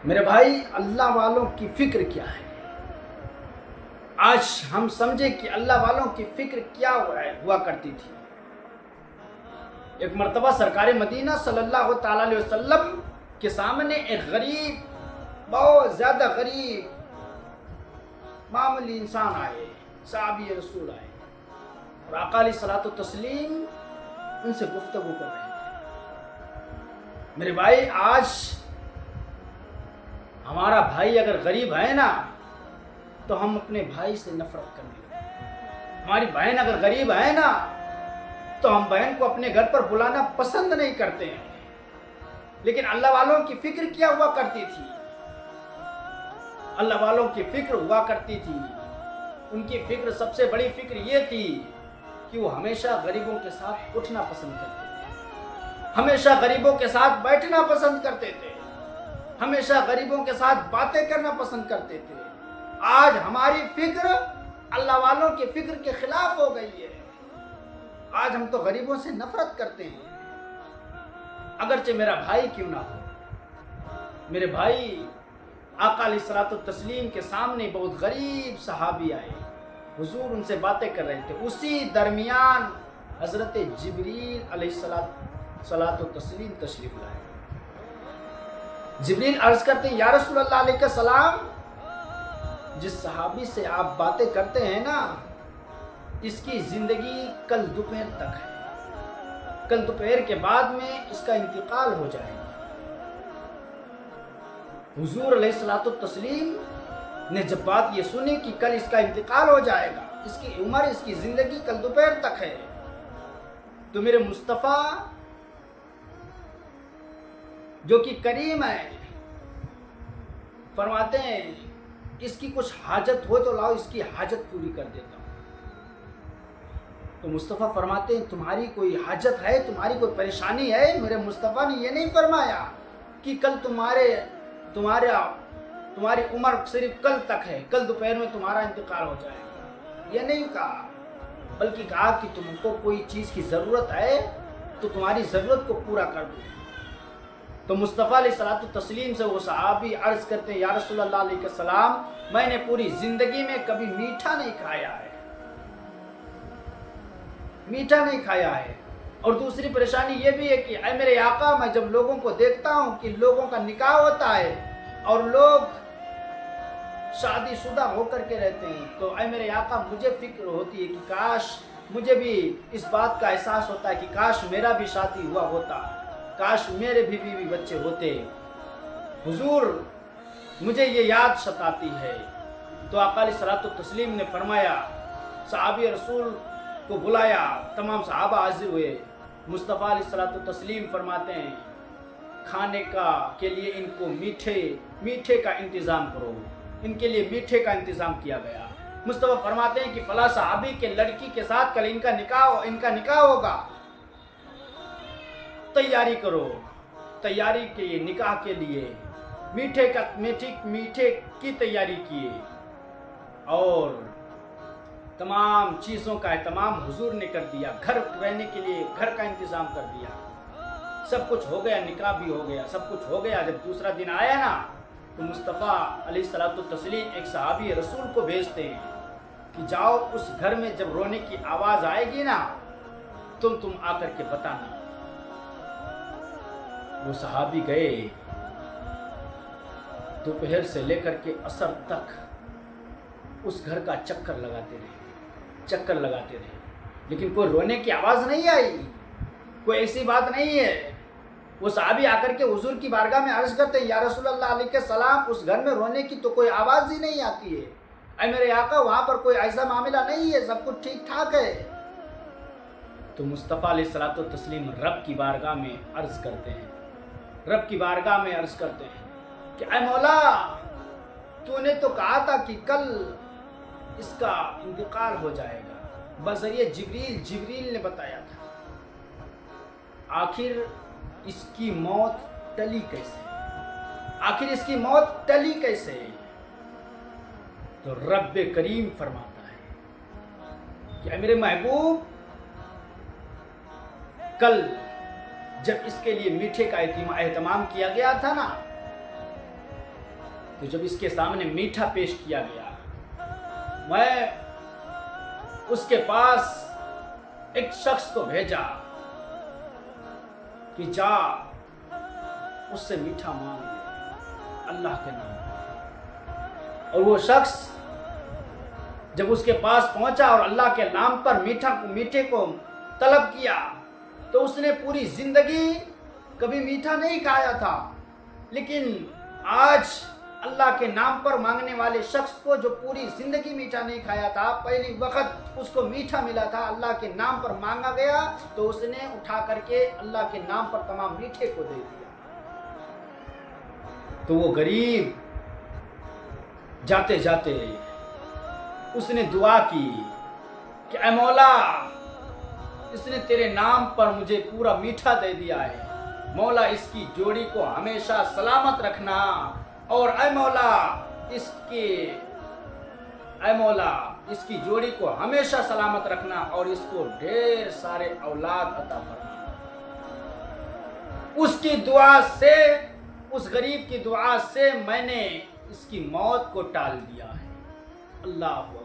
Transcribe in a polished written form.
میرے بھائی، اللہ والوں کی فکر کیا ہے؟ آج ہم سمجھے کہ اللہ والوں کی فکر کیا ہوا کرتی تھی۔ ایک مرتبہ سرکار مدینہ صلی اللہ تعالی علیہ وسلم کے سامنے ایک غریب، بہت زیادہ غریب معمولی انسان آئے، صحابی رسول آئے، اور آقا علیہ الصلوۃ والتسلیم ان سے گفتگو کر رہے تھے۔ میرے بھائی، آج ہمارا بھائی اگر غریب ہے نا تو ہم اپنے بھائی سے نفرت کرنے لگتے۔ ہماری بہن اگر غریب ہے نا تو ہم بہن کو اپنے گھر پر بلانا پسند نہیں کرتے ہیں۔ لیکن اللہ والوں کی فکر کیا ہوا کرتی تھی؟ اللہ والوں کی فکر ہوا کرتی تھی، ان کی فکر، سب سے بڑی فکر یہ تھی کہ وہ ہمیشہ غریبوں کے ساتھ اٹھنا پسند کرتے تھے، ہمیشہ غریبوں کے ساتھ بیٹھنا پسند کرتے تھے، ہمیشہ غریبوں کے ساتھ باتیں کرنا پسند کرتے تھے۔ آج ہماری فکر اللہ والوں کی فکر کے خلاف ہو گئی ہے۔ آج ہم تو غریبوں سے نفرت کرتے ہیں، اگرچہ میرا بھائی کیوں نہ ہو۔ میرے بھائی، آقا علیہ الصلوۃ والتسلیم کے سامنے بہت غریب صحابی آئے، حضور ان سے باتیں کر رہے تھے۔ اسی درمیان حضرت جبریل علیہ الصلوۃ والتسلیم تشریف لائے۔ جبریل عرض کرتے ہیں، یا رسول اللہ علیہ السلام، جس صحابی سے آپ باتیں کرتے ہیں نا، اس کی زندگی کل دوپہر تک ہے، کل دوپہر کے بعد میں اس کا انتقال ہو جائے گا۔ حضور علیہ الصلوۃ والتسلیم نے جب بات یہ سنی کہ کل اس کا انتقال ہو جائے گا، اس کی عمر، اس کی زندگی کل دوپہر تک ہے، تو میرے مصطفیٰ جو کہ کریم ہے، فرماتے ہیں اس کی کچھ حاجت ہو تو لاؤ، اس کی حاجت پوری کر دیتا ہوں۔ تو مصطفیٰ فرماتے ہیں تمہاری کوئی حاجت ہے، تمہاری کوئی پریشانی ہے؟ میرے مصطفیٰ نے یہ نہیں فرمایا کہ کل تمہاری عمر صرف کل تک ہے، کل دوپہر میں تمہارا انتقال ہو جائے گا، یہ نہیں کہا، بلکہ کہا کہ تم کو کوئی چیز کی ضرورت ہے تو تمہاری ضرورت کو پورا کر دو۔ تو مصطفیٰ علیہ الصلوۃ والتسلیم سے وہ صحابی عرض کرتے ہیں، یا رسول اللہ علیہ السلام، میں نے پوری زندگی میں کبھی میٹھا نہیں کھایا ہے، میٹھا نہیں کھایا ہے، اور دوسری پریشانی یہ بھی ہے کہ اے میرے آقا، میں جب لوگوں کو دیکھتا ہوں کہ لوگوں کا نکاح ہوتا ہے اور لوگ شادی شدہ ہو کر کے رہتے ہیں، تو اے میرے آقا، مجھے فکر ہوتی ہے کہ کاش مجھے بھی اس بات کا احساس ہوتا ہے کہ کاش میرا بھی شادی ہوا ہوتا، کاش میرے بھی بیوی بچے ہوتے، حضور مجھے یہ یاد ستاتی ہے۔ تو آقا علیہ الصلوۃ والتسلیم نے فرمایا، صحابی رسول کو بلایا، تمام صحابہ حاضر ہوئے۔ مصطفیٰ علیہ الصلوۃ والتسلیم فرماتے ہیں کھانے کے لیے ان کو میٹھے کا انتظام کرو، ان کے لیے میٹھے کا انتظام کیا گیا۔ مصطفیٰ فرماتے ہیں کہ فلاں صحابی کے لڑکی کے ساتھ کل ان کا نکاح ہوگا، تیاری کرو۔ تیاری کے لیے، نکاح کے لیے میٹھے کی تیاری کیے، اور تمام چیزوں کا اہتمام حضور نے کر دیا، گھر رہنے کے لیے گھر کا انتظام کر دیا، سب کچھ ہو گیا، نکاح بھی ہو گیا، سب کچھ ہو گیا۔ جب دوسرا دن آیا نا تو مصطفیٰ علیہ الصلوۃ والتسلیم ایک صحابی رسول کو بھیجتے ہیں کہ جاؤ اس گھر میں جب رونے کی آواز آئے گی نا تم آ کر کے بتانا۔ وہ صحابی گئے، دوپہر سے لے کر کے عصر تک اس گھر کا چکر لگاتے رہے، لیکن کوئی رونے کی آواز نہیں آئی، کوئی ایسی بات نہیں ہے۔ وہ صحابی آ کر کے حضور کی بارگاہ میں عرض کرتے ہیں، یا رسول اللہ علیہ السلام، اس گھر میں رونے کی تو کوئی آواز ہی نہیں آتی ہے، اے میرے آقا، وہاں پر کوئی ایسا معاملہ نہیں ہے، سب کچھ ٹھیک ٹھاک ہے۔ تو مصطفیٰ علیہ الصلوۃ والتسلیم رب کی بارگاہ میں عرض کرتے ہیں کہ اے مولا، تو نے تو کہا تھا کہ کل اس کا انتقال ہو جائے گا، بذریعہ جبریل نے بتایا تھا، آخر اس کی موت ٹلی کیسے؟ تو رب کریم فرماتا ہے کہ اے میرے محبوب، کل جب اس کے لیے میٹھے کا اہتمام کیا گیا تھا نا، تو جب اس کے سامنے میٹھا پیش کیا گیا، میں اس کے پاس ایک شخص کو بھیجا کہ جا اس سے میٹھا مانگ لے اللہ کے نام پر۔ اور وہ شخص جب اس کے پاس پہنچا اور اللہ کے نام پر میٹھے کو طلب کیا، تو اس نے پوری زندگی کبھی میٹھا نہیں کھایا تھا، لیکن آج اللہ کے نام پر مانگنے والے شخص کو جو پوری زندگی میٹھا نہیں کھایا تھا، پہلی وقت اس کو میٹھا ملا تھا، اللہ کے نام پر مانگا گیا تو اس نے اٹھا کر کے اللہ کے نام پر تمام میٹھے کو دے دیا۔ تو وہ غریب جاتے جاتے اس نے دعا کی کہ اے مولا، اس نے تیرے نام پر مجھے پورا میٹھا دے دیا ہے، مولا اس کی جوڑی کو ہمیشہ سلامت رکھنا، اور اے مولا اس کی جوڑی کو ہمیشہ سلامت رکھنا، اور اس کو ڈھیر سارے اولاد عطا فرما۔ اس کی دعا سے، اس غریب کی دعا سے میں نے اس کی موت کو ٹال دیا ہے۔ اللہ اکبر۔